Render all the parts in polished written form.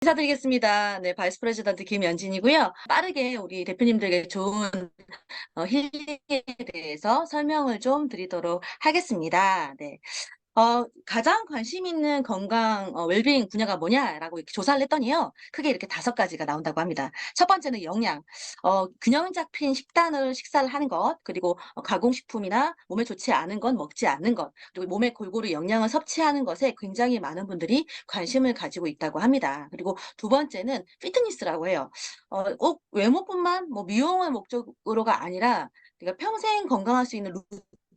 인사드리겠습니다. 네, 바이스 프레지던트 김연진이고요. 빠르게 우리 대표님들에게 좋은 힐링에 대해서 설명을 좀 드리도록 하겠습니다. 네. 가장 관심 있는 건강 웰빙 분야가 뭐냐라고 이렇게 조사를 했더니요. 크게 이렇게 5가지가 나온다고 합니다. 첫 번째는 영양. 균형 잡힌 식사를 하는 것, 그리고 가공식품이나 몸에 좋지 않은 건 먹지 않는 것, 그리고 몸에 골고루 영양을 섭취하는 것에 굉장히 많은 분들이 관심을 가지고 있다고 합니다. 그리고 두 번째는 피트니스라고 해요. 꼭 외모뿐만 뭐 미용을 목적으로가 아니라 내가 평생 건강할 수 있는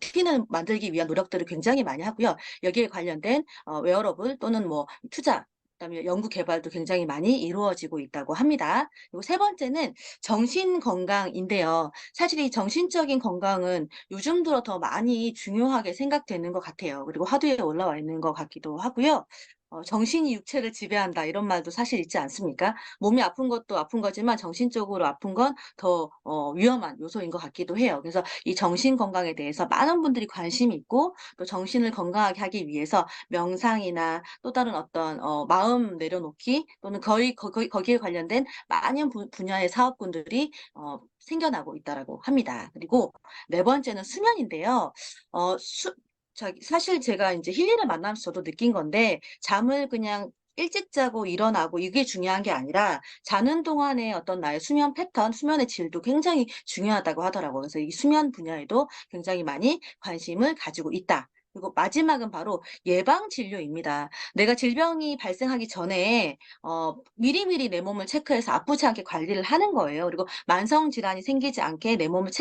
루틴을 만들기 위한 노력들을 굉장히 많이 하고요. 여기에 관련된 웨어러블 또는 뭐 투자, 그다음에 연구 개발도 굉장히 많이 이루어지고 있다고 합니다. 그리고 세 번째는 정신 건강인데요. 사실 이 정신적인 건강은 요즘 들어 더 많이 중요하게 생각되는 것 같아요. 그리고 화두에 올라와 있는 것 같기도 하고요. "정신이 육체를 지배한다." 이런 말도 사실 있지 않습니까? 몸이 아픈 것도 아픈 거지만 정신적으로 아픈 건 더 위험한 요소인 것 같기도 해요. 그래서 이 정신 건강에 대해서 많은 분들이 관심이 있고, 또 정신을 건강하게 하기 위해서 명상이나 또 다른 어떤 마음 내려놓기 또는 거기에 관련된 많은 분야의 사업군들이 생겨나고 있다라고 합니다. 그리고 네 번째는 수면인데요. 어 수 사실 제가 인제 힐리를 만나면서 저도 느낀 건데, 잠을 그냥 일찍 자고 일어나고 이게 중요한 게 아니라 자는 동안의 어떤 나의 수면 패턴, 수면의 질도 굉장히 중요하다고 하더라고요. 그래서 이 수면 분야에도 굉장히 많이 관심을 가지고 있다. 그리고 마지막은 바로 예방 진료입니다. 내가 질병이 발생하기 전에 미리미리 내 몸을 체크해서 아프지 않게 관리를 하는 거예요. 그리고 만성 질환이 생기지 않게 내 몸을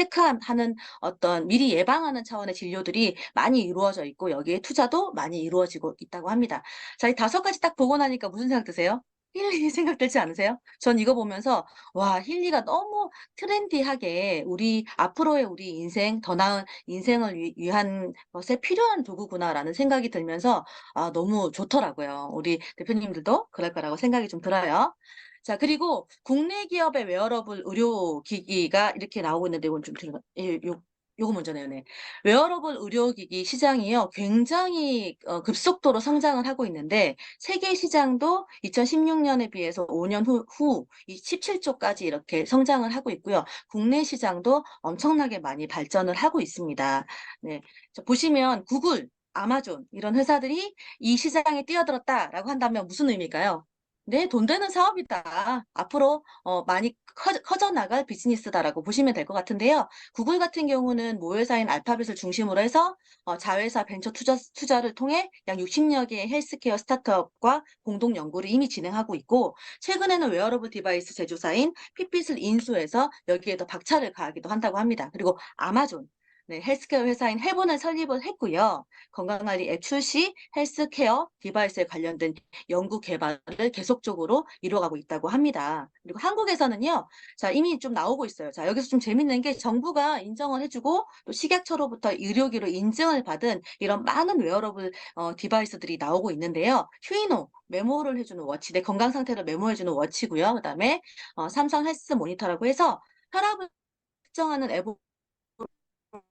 하는 어떤 미리 예방하는 차원의 진료들이 많이 이루어져 있고, 여기에 투자도 많이 이루어지고 있다고 합니다. 자, 이 5가지 딱 보고 나니까 무슨 생각 드세요? 힐리 생각들지 않으세요? 전 이거 보면서 '와, 힐리가 너무 트렌디하게 우리 앞으로의 우리 인생, 더 나은 인생을 위한 것에 필요한 도구구나.'라는 생각이 들면서 너무 좋더라고요. 우리 대표님들도 그럴 거라고 생각이 좀 들어요. 자, 그리고 국내 기업의 웨어러블 의료기기가 이렇게 나오고 있는데, 이건 좀 들어 요거 먼저네요. 네. 웨어러블 의료기기 시장이요, 굉장히 급속도로 성장을 하고 있는데, 세계 시장도 2016 년에 비해서 5년 후 이 17 조까지 이렇게 성장을 하고 있고요. 국내 시장도 엄청나게 많이 발전을 하고 있습니다. 네. 자, 보시면 구글, 아마존 이런 회사들이 "이 시장에 뛰어들었다."라고 한다면 무슨 의미일까요? 네, 돈 되는 사업이다. 앞으로 많이 커져 나갈 비즈니스다라고 보시면 될 것 같은데요. 구글 같은 경우는 모회사인 알파벳을 중심으로 해서 자회사 벤처 투자를 통해 약 60여 개의 헬스케어 스타트업과 공동 연구를 이미 진행하고 있고, 최근에는 웨어러블 디바이스 제조사인 핏빗을 인수해서 여기에 더 박차를 가하기도 한다고 합니다. 그리고 아마존, 네, 헬스케어 회사인 헤본을 설립을 했고요. 건강관리 앱 출시, 헬스케어 디바이스에 관련된 연구 개발을 계속적으로 이루어가고 있다고 합니다. 그리고 한국에서는요. 자, 이미 좀 나오고 있어요. 자, 여기서 좀 재밌는 게, 정부가 인정을 해 주고 또 식약처로부터 의료기로 인증을 받은 이런 많은 웨어러블 디바이스들이 나오고 있는데요. 휴이노, 메모를 해 주는 워치, 내 건강 상태를 메모해 주는 워치고요. 그다음에 삼성 헬스 모니터라고 해서 혈압을 측정하는 앱으로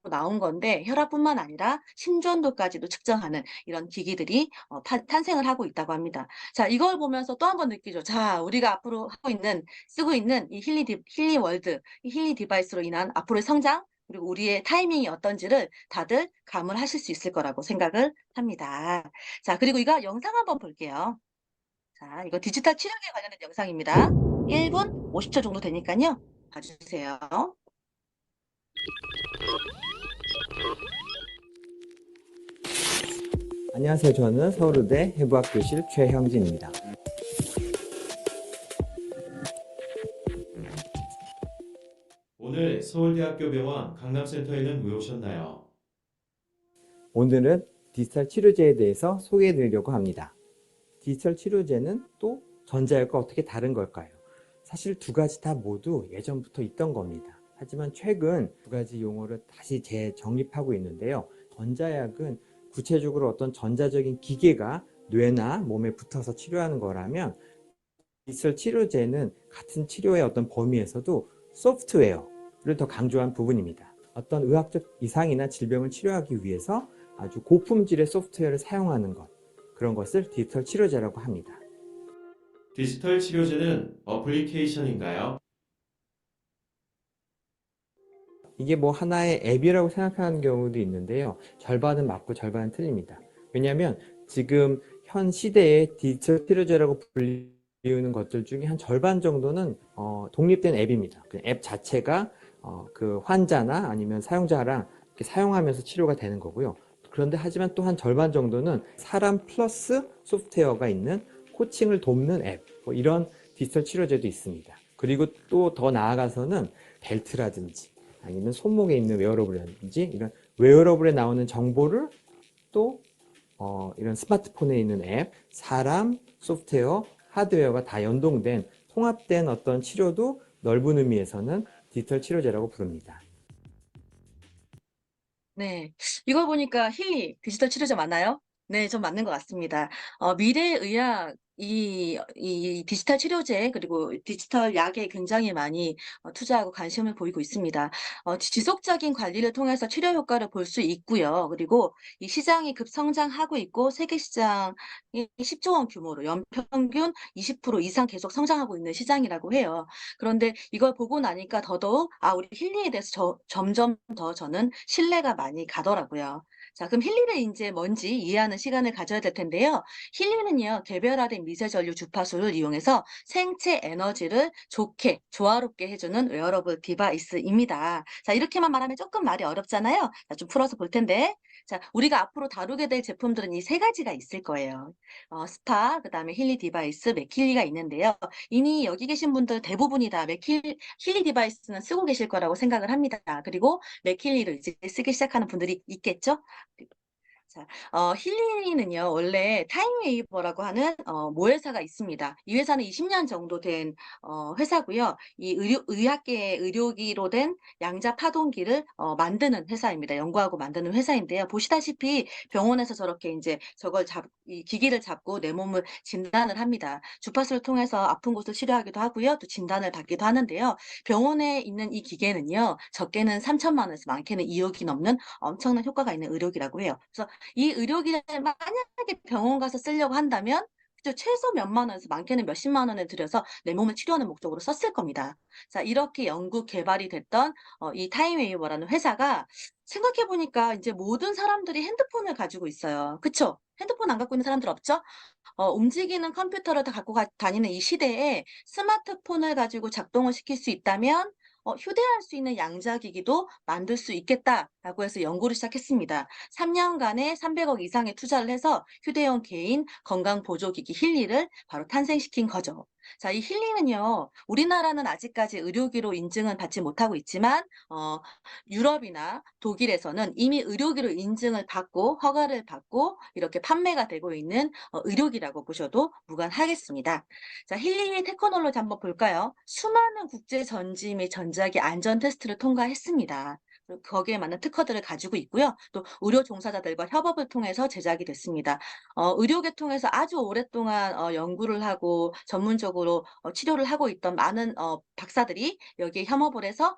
나온 건데, 혈압뿐만 아니라 심전도까지도 측정하는 이런 기기들이 탄생을 하고 있다고 합니다. 자, 이걸 보면서 또 한 번 느끼죠. 자, 우리가 앞으로 쓰고 있는 이 힐리 월드, 이 힐리 디바이스로 인한 앞으로의 성장, 그리고 우리의 타이밍이 어떤지를 다들 감을 하실 수 있을 거라고 생각을 합니다. 자, 그리고 이거 영상 한번 볼게요. 자, 이거 디지털 치료기에 관련된 영상입니다. 1분 50초 정도 되니까요, 봐 주세요. 안녕하세요. 저는 서울의대 해부학교실 최형진입니다. 오늘 서울대학교 병원 강남센터에는 왜 오셨나요? 오늘은 디지털 치료제에 대해서 소개해 드리려고 합니다. 디지털 치료제는 또 전자약과 어떻게 다른 걸까요? 사실 2가지 다 모두 예전부터 있던 겁니다. 하지만 최근 2가지 용어를 다시 재정립하고 있는데요. 전자약은 구체적으로 어떤 전자적인 기계가 뇌나 몸에 붙어서 치료하는 거라면, 디지털 치료제는 같은 치료의 어떤 범위에서도 소프트웨어를 더 강조한 부분입니다. 어떤 의학적 이상이나 질병을 치료하기 위해서 아주 고품질의 소프트웨어를 사용하는 것, 그런 것을 디지털 치료제라고 합니다. 디지털 치료제는 어플리케이션인가요? 이게 뭐 하나의 앱이라고 생각하는 경우도 있는데요. 절반은 맞고 절반은 틀립니다. 왜냐하면 지금 현 시대의 디지털 치료제라고 불리우는 것들 중에 한 절반 정도는 독립된 앱입니다. 그 앱 자체가 그 환자나 아니면 사용자랑 이렇게 사용하면서 치료가 되는 거고요. 그런데 하지만 또 한 절반 정도는 사람 플러스 소프트웨어가 있는 코칭을 돕는 앱, 뭐 이런 디지털 치료제도 있습니다. 그리고 또 더 나아가서는 벨트라든지 아니면 손목에 있는 웨어러블이라든지 이런 웨어러블에 나오는 정보를 또 이런 스마트폰에 있는 앱, 사람, 소프트웨어, 하드웨어가 다 연동된 통합된 어떤 치료도 넓은 의미에서는 디지털 치료제라고 부릅니다. 네. 이걸 보니까 힐리 디지털 치료제 맞나요? 네, 좀 맞는 것 같습니다. 미래의학 이 디지털 치료제 그리고 디지털 약에 굉장히 많이 투자하고 관심을 보이고 있습니다. 지속적인 관리를 통해서 치료 효과를 볼 수 있고요. 그리고 이 시장이 급성장하고 있고 세계 시장이 10조 원 규모로 연평균 20% 이상 계속 성장하고 있는 시장이라고 해요. 그런데 이걸 보고 나니까 더더욱 우리 힐리에 대해서 점점 더 저는 신뢰가 많이 가더라고요. 자, 그럼 힐리를 인제 뭔지 이해하는 시간을 가져야 될 텐데요. 힐리는요, 개별화된 미세 전류 주파수를 이용해서 생체 에너지를 좋게 조화롭게 해 주는 웨어러블 디바이스입니다. 자, 이렇게만 말하면 쪼끔 말이 어렵잖아요. 자, 좀 풀어서 볼 텐데, 자, 우리가 앞으로 다루게 될 제품들은 이 세 가지가 있을 거예요. 스타, 그다음에 힐리 디바이스, 맥힐리가 있는데요. 이미 여기 계신 분들 대부분이 다 힐리 디바이스는 쓰고 계실 거라고 생각을 합니다. 그리고 맥힐리를 이제 쓰기 시작하는 분들이 있겠죠? 자, 힐리는요, 원래 타임웨이버라고 하는 모회사가 있습니다. 이 회사는 20년 정도 된 회사고요. 이 의학계의 의료기로 된 양자 파동기를 만드는 회사입니다. 연구하고 만드는 회사인데요. 보시다시피 병원에서 저렇게 인제 저걸 이 기기를 잡고 내 몸을 진단을 합니다. 주파수를 통해서 아픈 곳을 치료하기도 하고요. 또 진단을 받기도 하는데요. 병원에 있는 이 기계는요, 적게는 3천만 원에서 많게는 2억이 넘는 엄청난 효과가 있는 의료기라고 해요. 그래서 이 의료기를 만약에 병원 가서 쓰려고 한다면 그죠, 최소 몇만 원에서 많게는 몇십만 원을 들여서 내 몸을 치료하는 목적으로 썼을 겁니다. 자, 이렇게 연구 개발이 됐던 이 타임웨이버라는 회사가 생각해 보니까 인제 모든 사람들이 핸드폰을 가지고 있어요. 그쵸? 핸드폰 안 갖고 있는 사람들 없죠? 움직이는 컴퓨터를 다 갖고 다니는 이 시대에 스마트폰을 가지고 작동을 시킬 수 있다면 '휴대할 수 있는 양자기기도 만들 수 있겠다.'라고 해서 연구를 시작했습니다. 3 년간에 300억 이상의 투자를 해서 휴대용 개인 건강 보조기기 힐리를 바로 탄생시킨 거죠. 자, 이 힐리는요, 우리나라는 아직까지 의료기로 인증은 받지 못하고 있지만 유럽이나 독일에서는 이미 의료기로 인증을 받고 허가를 받고 이렇게 판매가 되고 있는 의료기라고 보셔도 무관하겠습니다. 자, 힐링의 테크놀로지 한번 볼까요? 수많은 국제 전지 및 전자기 안전 테스트를 통과했습니다. 그리고 거기에 맞는 특허들을 가지고 있고요. 또 의료 종사자들과 협업을 통해서 제작이 됐습니다. 의료계통에서 아주 오랫동안 연구를 하고 전문적으로 치료를 하고 있던 많은 박사들이 여기에 협업을 해서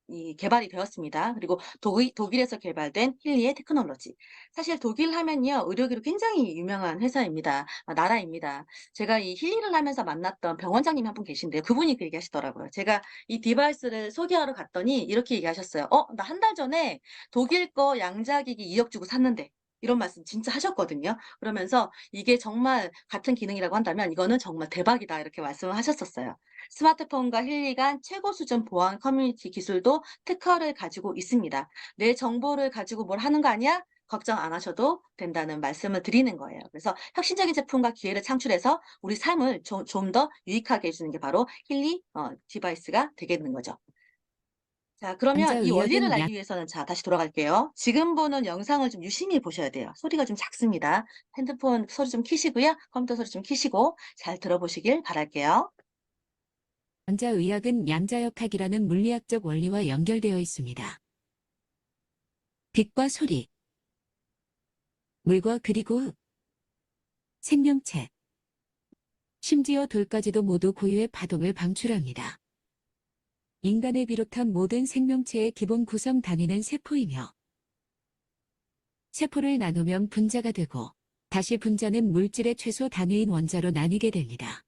이 개발이 되었습니다. 그리고 독일에서 개발된 힐리의 테크놀로지. 사실 독일 하면요, 의료기로 굉장히 유명한 회사입니다. 나라입니다. 제가 이 힐리를 하면서 만났던 병원장님이 한 분 계신데요. 그분이 그 얘기하시더라고요. 제가 이 디바이스를 소개하러 갔더니 이렇게 얘기하셨어요. 나 한 달 전에 독일 거 양자기기 2억 주고 샀는데." 이런 말씀 진짜 하셨거든요. 그러면서 "이게 정말 같은 기능이라고 한다면 이거는 정말 대박이다." 이렇게 말씀을 하셨었어요. 스마트폰과 힐리 간 최고 수준 보안 커뮤니티 기술도 특허를 가지고 있습니다. "내 정보를 가지고 뭘 하는 거 아니야? 걱정 안 하셔도 된다."는 말씀을 드리는 거예요. 그래서 혁신적인 제품과 기회를 창출해서 우리 삶을 좀 더 유익하게 해 주는 게 바로 힐리 디바이스가 되겠는 거죠. 자, 그러면 이 원리를 남자의학은 양 알기 위해서는 자, 다시 돌아갈게요. 지금 보는 영상을 좀 유심히 보셔야 돼요. 소리가 좀 작습니다. 핸드폰 소리 좀 켜시고요. 컴퓨터 소리 좀 켜시고 잘 들어보시길 바랄게요. 남자의학은 양자역학이라는 물리학적 원리와 연결되어 있습니다. 빛과 소리, 물과 그리고 생명체, 심지어 돌까지도 모두 고유의 파동을 방출합니다. 인간을 비롯한 모든 생명체의 기본 구성 단위는 세포이며, 세포를 나누면 분자가 되고 다시 분자는 물질의 최소 단위인 원자로 나뉘게 됩니다.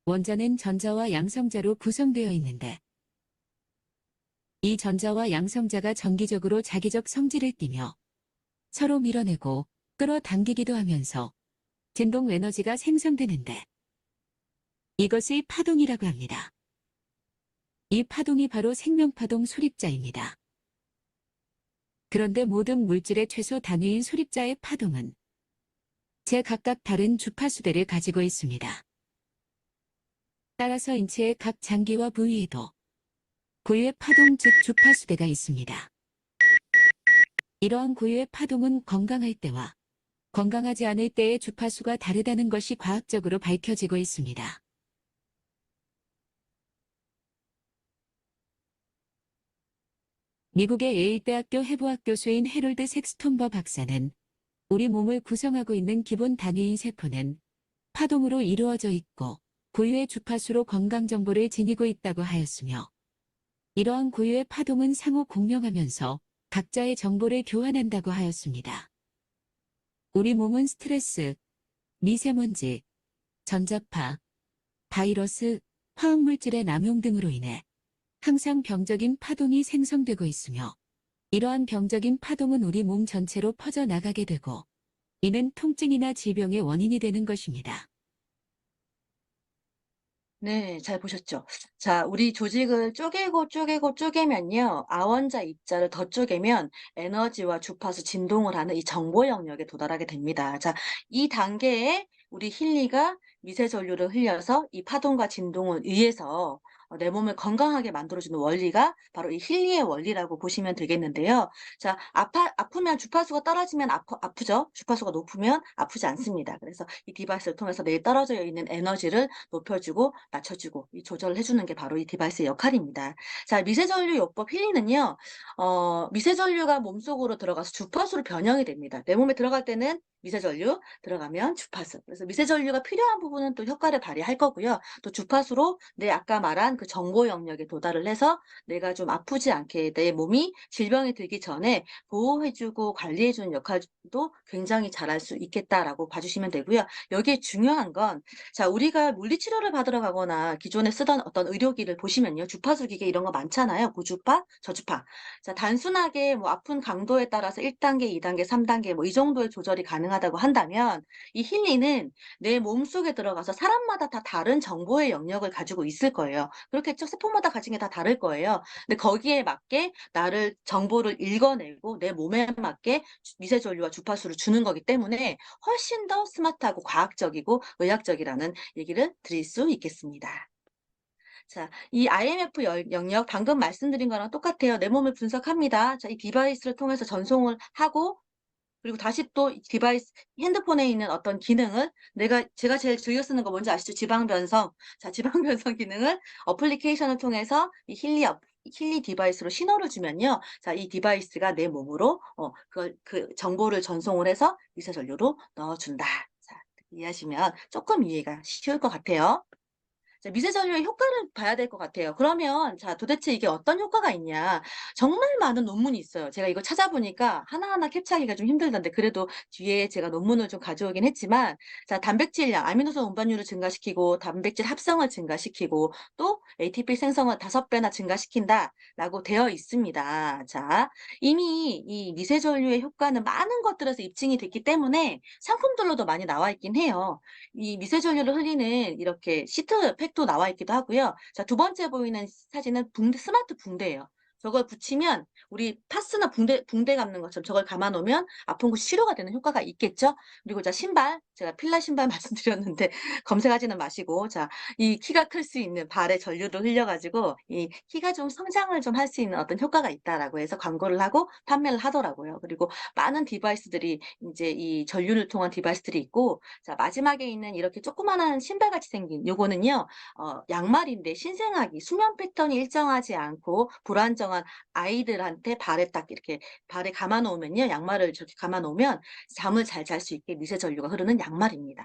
원자는 전자와 양성자로 구성되어 있는데 이 전자와 양성자가 정기적으로 자기적 성질을 띠며 서로 밀어내고 끌어당기기도 하면서 진동 에너지가 생성되는데 이것을 파동이라고 합니다. 이 파동이 바로 생명파동 소립자입니다. 그런데 모든 물질의 최소 단위인 소립자의 파동은 제각각 다른 주파수대를 가지고 있습니다. 따라서 인체의 각 장기와 부위에도 고유의 파동 즉 주파수대가 있습니다. 이러한 고유의 파동은 건강할 때와 건강하지 않을 때의 주파수가 다르다는 것이 과학적으로 밝혀지고 있습니다. 미국의 예일대학교 해부학 교수인 해롤드 섹스톤버 박사는 우리 몸을 구성하고 있는 기본 단위인 세포는 파동으로 이루어져 있고 고유의 주파수로 건강 정보를 지니고 있다고 하였으며 이러한 고유의 파동은 상호 공명하면서 각자의 정보를 교환한다고 하였습니다. 우리 몸은 스트레스, 미세먼지, 전자파, 바이러스, 화학물질의 남용 등으로 인해 항상 병적인 파동이 생성되고 있으며 이러한 병적인 파동은 우리 몸 전체로 퍼져나가게 되고 이는 통증이나 질병의 원인이 되는 것입니다. 네, 잘 보셨죠? 자, 우리 조직을 쪼개면요. 아원자 입자를 더 쪼개면 에너지와 주파수 진동을 하는 이 정보 영역에 도달하게 됩니다. 자, 이 단계에 우리 힐리가 미세 전류를 흘려서 이 파동과 진동을 위해서 내 몸을 건강하게 만들어주는 원리가 바로 이 힐리의 원리라고 보시면 되겠는데요. 자, 아프면 주파수가 떨어지면 아프죠? 주파수가 높으면 아프지 않습니다. 그래서 이 디바이스를 통해서 내에 떨어져 있는 에너지를 높여주고 낮춰주고 이 조절을 해주는 게 바로 이 디바이스의 역할입니다. 자, 미세전류 요법 힐리는요, 미세전류가 몸속으로 들어가서 주파수로 변형이 됩니다. 내 몸에 들어갈 때는 미세전류, 들어가면 주파수. 그래서 미세전류가 필요한 부분은 또 효과를 발휘할 거고요. 또 주파수로 내 아까 말한 그 정보 영역에 도달을 해서 내가 좀 아프지 않게 내 몸이 질병에 들기 전에 보호해주고 관리해주는 역할도 굉장히 잘할 수 있겠다라고 봐주시면 되고요. 여기에 중요한 건 자, 우리가 물리치료를 받으러 가거나 기존에 쓰던 어떤 의료기를 보시면요. 주파수 기계 이런 거 많잖아요. 고주파, 저주파. 자, 단순하게 뭐 아픈 강도에 따라서 1단계, 2단계, 3단계 뭐 이 정도의 조절이 가능하다고 한다면 이 힐리는 내 몸속에 들어가서 사람마다 다 다른 정보의 영역을 가지고 있을 거예요. 그렇겠죠? 세포마다 가진 게 다 다를 거예요. 근데 거기에 맞게 나를 정보를 읽어내고 내 몸에 맞게 미세전류와 주파수를 주는 거기 때문에 훨씬 더 스마트하고 과학적이고 의학적이라는 얘기를 드릴 수 있겠습니다. 자, 이 IMF 영역 방금 말씀드린 거랑 똑같아요. 내 몸을 분석합니다. 자, 이 디바이스를 통해서 전송을 하고 그리고 다시 또 이 디바이스 핸드폰에 있는 어떤 기능을 제가 제일 즐겨 쓰는 거 뭔지 아시죠? 지방 변성. 자, 지방 변성 기능을 어플리케이션을 통해서 이 힐리 디바이스로 신호를 주면요. 자, 이 디바이스가 내 몸으로 그걸 그 정보를 전송을 해서 미세 전류로 넣어 준다. 자, 이해하시면 조금 이해가 쉬울 것 같아요. 자, 미세전류의 효과를 봐야 될 것 같아요. 그러면 자, 도대체 이게 어떤 효과가 있냐? 정말 많은 논문이 있어요. 제가 이거 찾아보니까 하나하나 캡처하기가 좀 힘들던데 그래도 뒤에 제가 논문을 좀 가져오긴 했지만 자, 단백질량, 아미노산 운반율을 증가시키고 단백질 합성을 증가시키고 또 ATP 생성을 5배나 증가시킨다라고 되어 있습니다. 자, 이미 이 미세전류의 효과는 많은 것들에서 입증이 됐기 때문에 상품들로도 많이 나와 있긴 해요. 이 미세전류를 흘리는 이렇게 시트 팩도 나와 있기도 하고요. 자, 두 번째 보이는 사진은 스마트 붕대예요. 저걸 붙이면 우리 파스나 붕대 감는 것처럼 저걸 감아 놓으면 아픈 곳이 치료가 되는 효과가 있겠죠. 그리고 자, 신발 제가 필라 신발 말씀드렸는데 검색하지는 마시고 자, 이 키가 클 수 있는 발에 전류를 흘려 가지고 이 키가 좀 성장을 좀 할 수 있는 어떤 효과가 있다라고 해서 광고를 하고 판매를 하더라고요. 그리고 많은 디바이스들이 이제 이 전류를 통한 디바이스들이 있고 자, 마지막에 있는 이렇게 조그마한 신발같이 생긴 요거는요. 양말인데 신생아기 수면 패턴이 일정하지 않고 불안정한 아이들한테 발에 딱 이렇게 발에 감아 놓으면요. 양말을 저렇게 감아 놓으면 잠을 잘 잘 수 있게 미세 전류가 흐르는 양말입니다.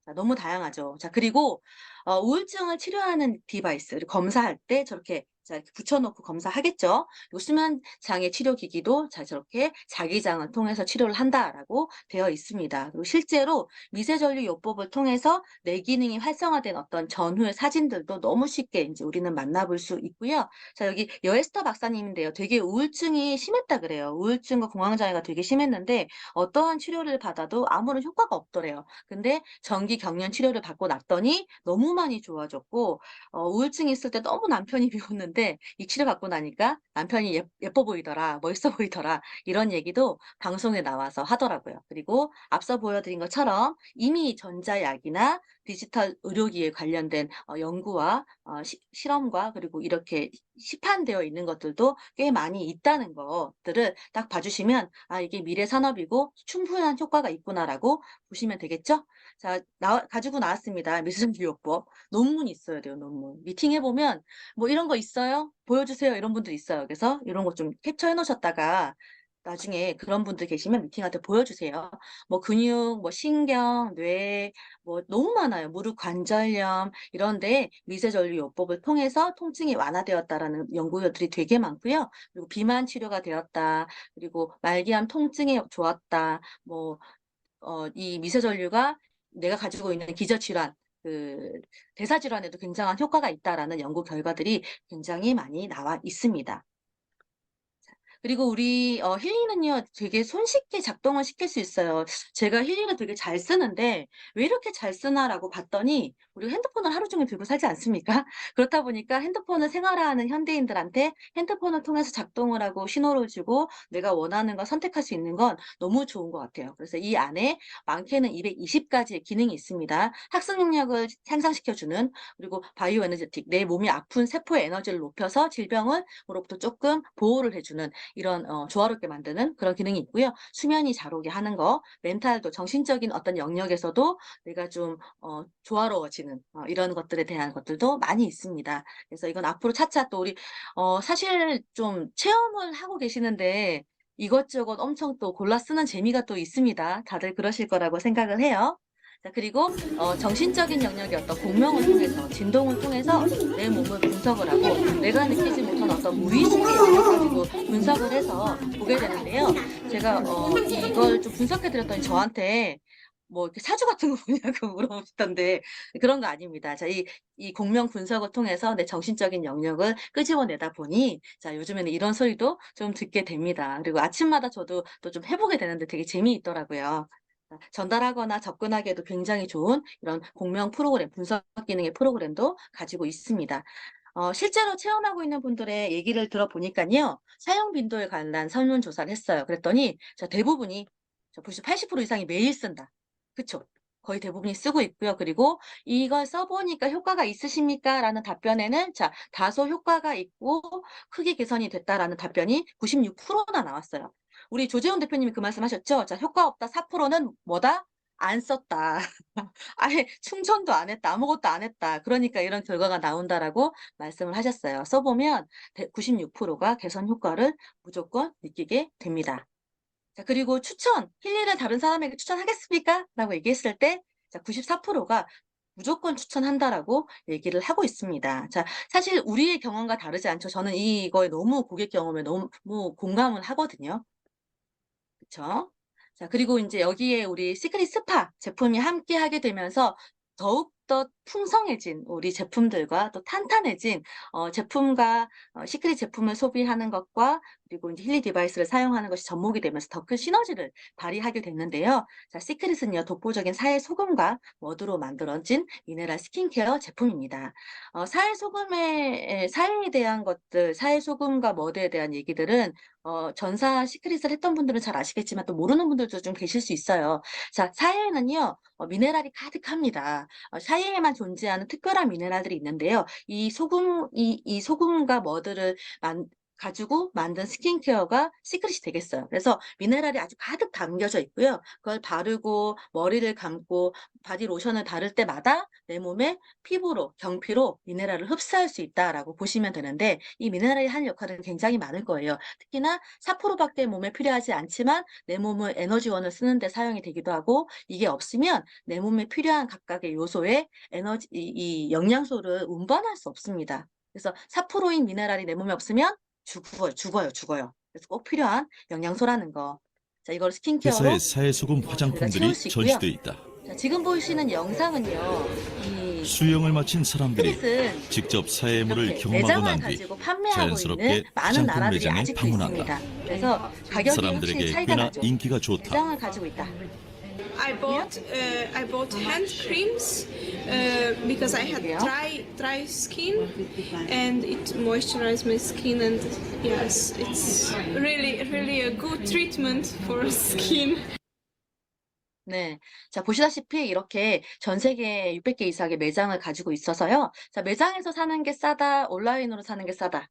자, 너무 다양하죠. 자, 그리고 우울증을 치료하는 디바이스 검사할 때 저렇게 자, 이렇게 붙여놓고 검사하겠죠. 그리고 수면장애 치료기기도 자, 저렇게 자기장을 통해서 치료를 한다라고 되어 있습니다. 그리고 실제로 미세전류요법을 통해서 뇌 기능이 활성화된 어떤 전후의 사진들도 너무 쉽게 이제 우리는 만나볼 수 있고요. 자, 여기 여에스터 박사님인데요. 되게 우울증이 심했다 그래요. 우울증과 공황장애가 되게 심했는데 어떠한 치료를 받아도 아무런 효과가 없더래요. 근데 정기 경련 치료를 받고 났더니 너무 많이 좋아졌고, 우울증이 있을 때 너무 남편이 미웠는데 이 치료 받고 나니까 남편이 예뻐 보이더라, 멋있어 보이더라, 이런 얘기도 방송에 나와서 하더라고요. 그리고 앞서 보여드린 것처럼 이미 전자약이나 디지털 의료기에 관련된 연구와 실험과 그리고 이렇게 시판되어 있는 것들도 꽤 많이 있다는 것들을 딱 봐주시면 아, 이게 미래 산업이고 충분한 효과가 있구나라고 보시면 되겠죠? 자, 가지고 나왔습니다. 미술교육법. 논문이 있어야 돼요, 논문. 미팅 해보면 뭐 이런 거 있어요? 보여주세요. 이런 분들 있어요. 그래서 이런 거 좀 캡처해 놓으셨다가 나중에 그런 분들 계시면 미팅할 때 보여주세요. 뭐 근육, 뭐 신경, 뇌, 뭐 너무 많아요. 무릎 관절염 이런데 미세전류요법을 통해서 통증이 완화되었다라는 연구들이 되게 많고요. 그리고 비만 치료가 되었다. 그리고 말기암 통증이 좋았다. 뭐 이 미세전류가 내가 가지고 있는 기저질환, 그 대사질환에도 굉장한 효과가 있다라는 연구 결과들이 굉장히 많이 나와 있습니다. 그리고 우리 힐링은요 되게 손쉽게 작동을 시킬 수 있어요. 제가 힐링을 되게 잘 쓰는데 '왜 이렇게 잘 쓰나?'라고 봤더니 우리가 핸드폰을 하루 종일 들고 살지 않습니까? 그렇다 보니까 핸드폰을 생활화하는 현대인들한테 핸드폰을 통해서 작동을 하고 신호를 주고 내가 원하는 걸 선택할 수 있는 건 너무 좋은 것 같아요. 그래서 이 안에 많게는 220 가지의 기능이 있습니다. 학습 능력을 향상시켜 주는, 그리고 바이오 에너제틱, 내 몸이 아픈 세포의 에너지를 높여서 질병으로부터 조금 보호를 해 주는 이런 조화롭게 만드는 그런 기능이 있고요. 수면이 잘 오게 하는 거, 멘탈도 정신적인 어떤 영역에서도 내가 좀 조화로워지는 이런 것들에 대한 것들도 많이 있습니다. 그래서 이건 앞으로 차차 또 우리 사실 좀 체험을 하고 계시는데 이것저것 엄청 또 골라 쓰는 재미가 또 있습니다. 다들 그러실 거라고 생각을 해요. 자, 그리고 정신적인 영역의 어떤 공명을 통해서, 진동을 통해서 내 몸을 분석을 하고 내가 느끼지 못한 어떤 무의식의 영역 가지고 분석을 해서 보게 되는데요. 제가 이걸 좀 분석해 드렸더니 저한테 뭐 이렇게 사주 같은 거 보냐고 물어보시던데 그런 거 아닙니다. 자, 이 공명 분석을 통해서 내 정신적인 영역을 끄집어내다 보니 자, 요즘에는 이런 소리도 좀 듣게 됩니다. 그리고 아침마다 저도 또 좀 해 보게 되는데 되게 재미있더라고요. 전달하거나 접근하기에도 굉장히 좋은 이런 공명 프로그램, 분석 기능의 프로그램도 가지고 있습니다. 실제로 체험하고 있는 분들의 얘기를 들어보니까요, 사용 빈도에 관한 설문조사를 했어요. 그랬더니 자, 대부분이 벌써 80% 이상이 매일 쓴다. 그쵸? 거의 대부분이 쓰고 있고요. 그리고 "이걸 써 보니까 효과가 있으십니까?" 라는 답변에는 자, 다소 효과가 있고 크게 개선이 됐다라는 답변이 96%나 나왔어요. 우리 조재훈 대표님이 그 말씀하셨죠? 자, "효과 없다 4%는 뭐다? 안 썼다." 아예 충전도 안 했다. 아무것도 안 했다. 그러니까 이런 결과가 나온다라고 말씀을 하셨어요. 써 보면 96%가 개선 효과를 무조건 느끼게 됩니다. 자, 그리고 추천, "힐링을 다른 사람에게 추천하겠습니까?" 라고 얘기했을 때 자, 94%가 무조건 추천한다라고 얘기를 하고 있습니다. 자, 사실 우리의 경험과 다르지 않죠. 저는 이거에 너무 고객 경험에 너무 공감을 하거든요. 그쵸? 자, 그리고 인제 여기에 우리 시크릿 스파 제품이 함께하게 되면서 더욱더 풍성해진 우리 제품들과 또 탄탄해진 제품과 시크릿 제품을 소비하는 것과 그리고 인제 힐리 디바이스를 사용하는 것이 접목이 되면서 더 큰 시너지를 발휘하게 됐는데요. 자, 시크릿은요, 독보적인 사회 소금과 머드로 만들어진 미네랄 스킨케어 제품입니다. 사회 소금의 사용에 대한 것들, 사회 소금과 머드에 대한 얘기들은 전사 시크릿을 했던 분들은 잘 아시겠지만 또 모르는 분들도 좀 계실 수 있어요. 자, 사해에는요, 미네랄이 가득합니다. 사해에만 존재하는 특별한 미네랄들이 있는데요. 이 소금과 머드를 가지고 만든 스킨케어가 시크릿이 되겠어요. 그래서 미네랄이 아주 가득 담겨져 있고요. 그걸 바르고 머리를 감고 바디 로션을 바를 때마다 내 몸에 피부로, 경피로 미네랄을 흡수할 수 있다라고 보시면 되는데 이 미네랄이 하는 역할은 굉장히 많을 거예요. 특히나 4% 밖에 몸에 필요하지 않지만 내 몸의 에너지원을 쓰는 데 사용이 되기도 하고, 이게 없으면 내 몸에 필요한 각각의 요소의 이 영양소를 운반할 수 없습니다. 그래서 4%인 미네랄이 내 몸에 없으면 죽어요. 그래서 꼭 필요한 영양소라는 거. 자, 이걸 회사에 스킨케어로 사회소금 저희가 채울 화장품들이 수 있고요. 전시돼 있다. 자, 지금 보시는 영상은요. 이 수영을 마친 사람들이 스크릿은 직접 사회의 물을 이렇게 경험하고 매장을 난 뒤 가지고 판매하고 있는 자연스럽게 많은 화장품 나라들이 매장에 아직도 방문한다. 있습니다. 그래서 가격이 확실히 사람들에게 차이가 꽤나 나죠. 인기가 좋다. 매장을 가지고 있다. I bought hand creams because I had dry skin and it moisturized my skin and yes, it's really a good treatment for skin. 네. 자, 보시다시피 이렇게 전 세계 600개 이상의 매장을 가지고 있어서요. 자, 매장에서 사는 게 싸다, 온라인으로 사는 게 싸다.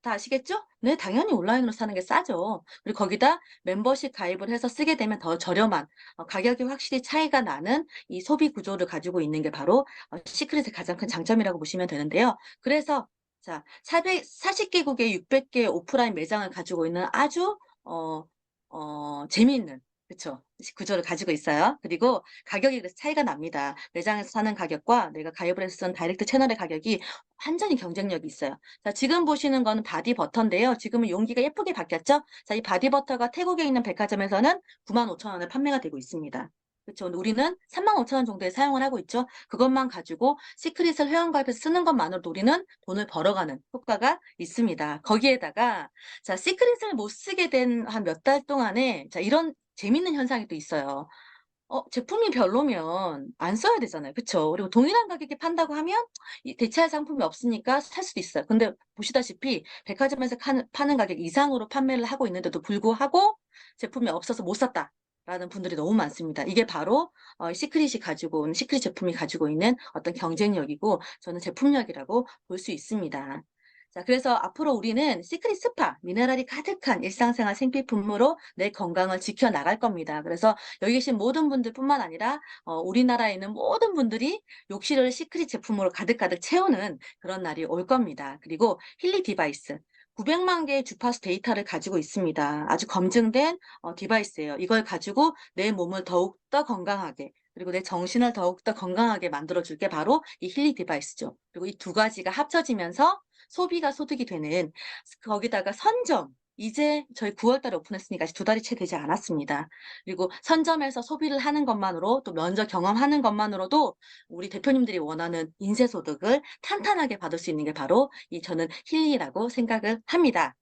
다 아시겠죠? 네, 당연히 온라인으로 사는 게 싸죠. 그리고 거기다 멤버십 가입을 해서 쓰게 되면 더 저렴한 가격이 확실히 차이가 나는 이 소비 구조를 가지고 있는 게 바로 시크릿의 가장 큰 장점이라고 보시면 되는데요. 그래서 자, 440개국의 600개 오프라인 매장을 가지고 있는 아주 재미있는 그쵸? 구조를 가지고 있어요. 그리고 가격이 그래서 차이가 납니다. 매장에서 사는 가격과 내가 가입을 해서 쓴 다이렉트 채널의 가격이 완전히 경쟁력이 있어요. 자, 지금 보시는 거는 바디 버터인데요. 지금은 용기가 예쁘게 바뀌었죠? 자, 이 바디 버터가 태국에 있는 백화점에서는 95,000원에 판매가 되고 있습니다. 그렇죠. 근데 우리는 35,000원 정도에 사용을 하고 있죠. 그것만 가지고 시크릿을 회원가입해서 쓰는 것만으로도 우리는 돈을 벌어가는 효과가 있습니다. 거기에다가 자, 시크릿을 못 쓰게 된 한 몇 달 동안에 자, 이런 재밌는 현상이 또 있어요. 제품이 별로면 안 써야 되잖아요. 그쵸? 그리고 동일한 가격에 판다고 하면 대체할 상품이 없으니까 살 수도 있어요. 근데 보시다시피 백화점에서 파는 가격 이상으로 판매를 하고 있는데도 불구하고 제품이 없어서 못 샀다. 라는 분들이 너무 많습니다. 이게 바로 시크릿 제품이 가지고 있는 어떤 경쟁력이고 저는 제품력이라고 볼 수 있습니다. 자, 그래서 앞으로 우리는 시크릿 스파, 미네랄이 가득한 일상생활 생필품으로 내 건강을 지켜나갈 겁니다. 그래서 여기 계신 모든 분들뿐만 아니라 우리나라에 있는 모든 분들이 욕실을 시크릿 제품으로 가득가득 채우는 그런 날이 올 겁니다. 그리고 힐리 디바이스. 900만 개의 주파수 데이터를 가지고 있습니다. 아주 검증된 디바이스예요. 이걸 가지고 내 몸을 더욱더 건강하게 그리고 내 정신을 더욱더 건강하게 만들어줄 게 바로 이 힐리 디바이스죠. 그리고 이 두 가지가 합쳐지면서 소비가 소득이 되는 거기다가 선점. 이제 저희 9월 달에 오픈했으니까 아직 2달이 채 되지 않았습니다. 그리고 선점에서 소비를 하는 것만으로 또 면접 경험하는 것만으로도 우리 대표님들이 원하는 인쇄소득을 탄탄하게 받을 수 있는 게 바로 저는 힐리라고 생각을 합니다.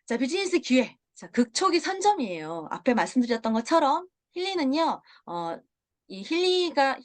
자, 비즈니스 기회. 자, 극초기 선점이에요. 앞에 말씀드렸던 것처럼 힐리는요, 이 힐리월드가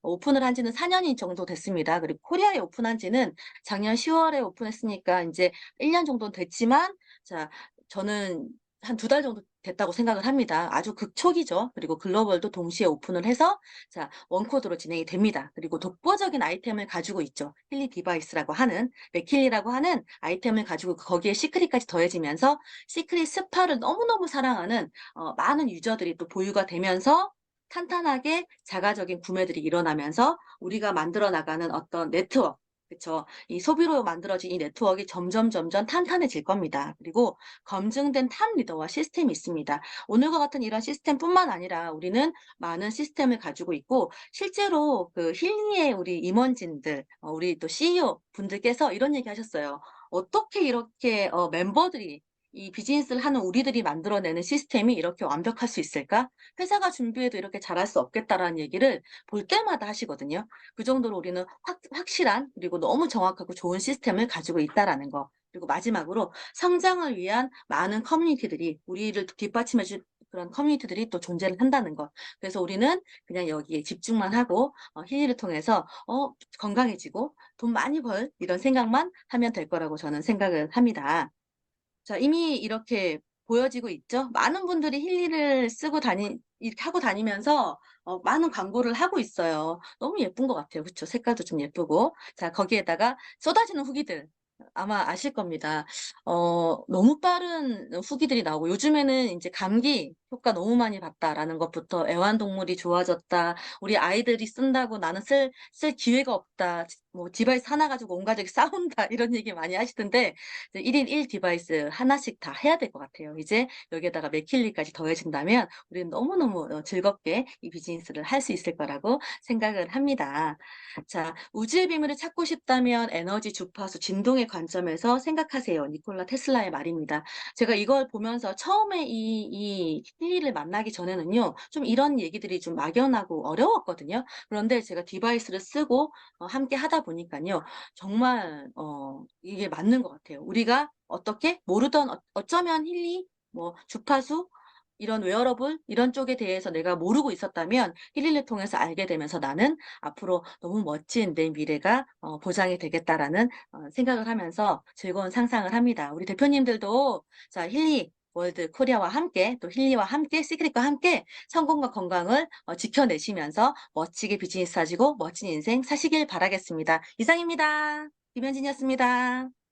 오픈을 한 지는 4년이 정도 됐습니다. 그리고 코리아에 오픈한 지는 작년 10월에 오픈했으니까 이제 1년 정도 됐지만, 자, 저는 한 2달 정도 됐다고 생각을 합니다. 아주 극초기죠. 그리고 글로벌도 동시에 오픈을 해서, 자, 원코드로 진행이 됩니다. 그리고 독보적인 아이템을 가지고 있죠. 힐리 디바이스라고 하는, 맥힐리라고 하는 아이템을 가지고 거기에 시크릿까지 더해지면서 시크릿 스파를 너무너무 사랑하는 많은 유저들이 또 보유가 되면서 탄탄하게 자가적인 구매들이 일어나면서 우리가 만들어 나가는 어떤 네트워크, 그쵸? 이 소비로 만들어진 이 네트워크가 점점 탄탄해질 겁니다. 그리고 검증된 탑 리더와 시스템이 있습니다. 오늘과 같은 이런 시스템뿐만 아니라 우리는 많은 시스템을 가지고 있고 실제로 그 힐리의 우리 임원진들, 우리 또 CEO 분들께서 이런 얘기 하셨어요. 어떻게 이렇게 멤버들이 이 비즈니스를 하는 우리들이 만들어내는 시스템이 이렇게 완벽할 수 있을까? 회사가 준비해도 이렇게 잘할 수 없겠다라는 얘기를 볼 때마다 하시거든요. 그 정도로 우리는 확실한 그리고 너무 정확하고 좋은 시스템을 가지고 있다라는 거. 그리고 마지막으로 성장을 위한 많은 커뮤니티들이 우리를 뒷받침해 줄 그런 커뮤니티들이 또 존재를 한다는 것. 그래서 우리는 그냥 여기에 집중만 하고 힐리를 통해서 건강해지고 돈 많이 벌 이런 생각만 하면 될 거라고 저는 생각을 합니다. 자, 이미 이렇게 보여지고 있죠. 많은 분들이 힐리를 이렇게 하고 다니면서 많은 광고를 하고 있어요. 너무 예쁜 것 같아요. 그쵸? 색깔도 좀 예쁘고. 자, 거기에다가 쏟아지는 후기들. 아마 아실 겁니다. 너무 빠른 후기들이 나오고, 요즘에는 이제 감기, 효과 너무 많이 봤다라는 것부터 애완동물이 좋아졌다. 우리 아이들이 쓴다고 나는 쓸 기회가 없다. 뭐 디바이스 하나 가지고 온 가족이 싸운다. 이런 얘기 많이 하시던데 이제 1인 1 디바이스 하나씩 다 해야 될 것 같아요. 이제 여기에다가 맥킬리까지 더해진다면 우리는 너무너무 즐겁게 이 비즈니스를 할 수 있을 거라고 생각을 합니다. 자, 우주의 비밀을 찾고 싶다면 에너지, 주파수, 진동의 관점에서 생각하세요. 니콜라 테슬라의 말입니다. 제가 이걸 보면서 처음에 이 힐리를 만나기 전에는요, 좀 이런 얘기들이 좀 막연하고 어려웠거든요. 그런데 제가 디바이스를 쓰고 함께 하다 보니까요, 정말 이게 맞는 것 같아요. 우리가 어떻게 모르던 어쩌면 힐리, 뭐 주파수 이런 웨어러블 이런 쪽에 대해서 내가 모르고 있었다면 힐리를 통해서 알게 되면서 나는 앞으로 너무 멋진 내 미래가 보장이 되겠다라는 생각을 하면서 즐거운 상상을 합니다. 우리 대표님들도 자, 힐리 월드 코리아와 함께 또 힐리와 함께 시크릿과 함께 성공과 건강을 지켜내시면서 멋지게 비즈니스 하시고 멋진 인생 사시길 바라겠습니다. 이상입니다. 김현진이었습니다.